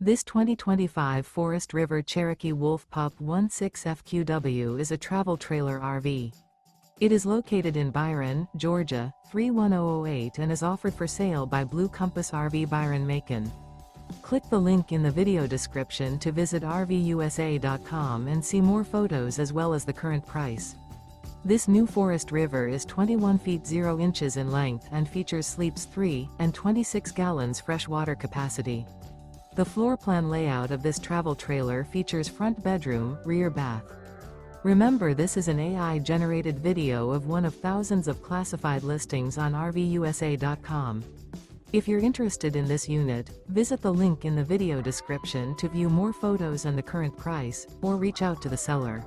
This 2025 Forest River Cherokee Wolf Pup 16FQW is a travel trailer RV. It is located in Byron, Georgia, 31008 and is offered for sale by Blue Compass RV Byron-Macon. Click the link in the video description to visit RVUSA.com and see more photos as well as the current price. This new Forest River is 21 feet 0 inches in length and features sleeps 3 and 26 gallons fresh water capacity. The floor plan layout of this travel trailer features front bedroom, rear bath. Remember, this is an AI-generated video of one of thousands of classified listings on RVUSA.com. If you're interested in this unit, visit the link in the video description to view more photos and the current price, or reach out to the seller.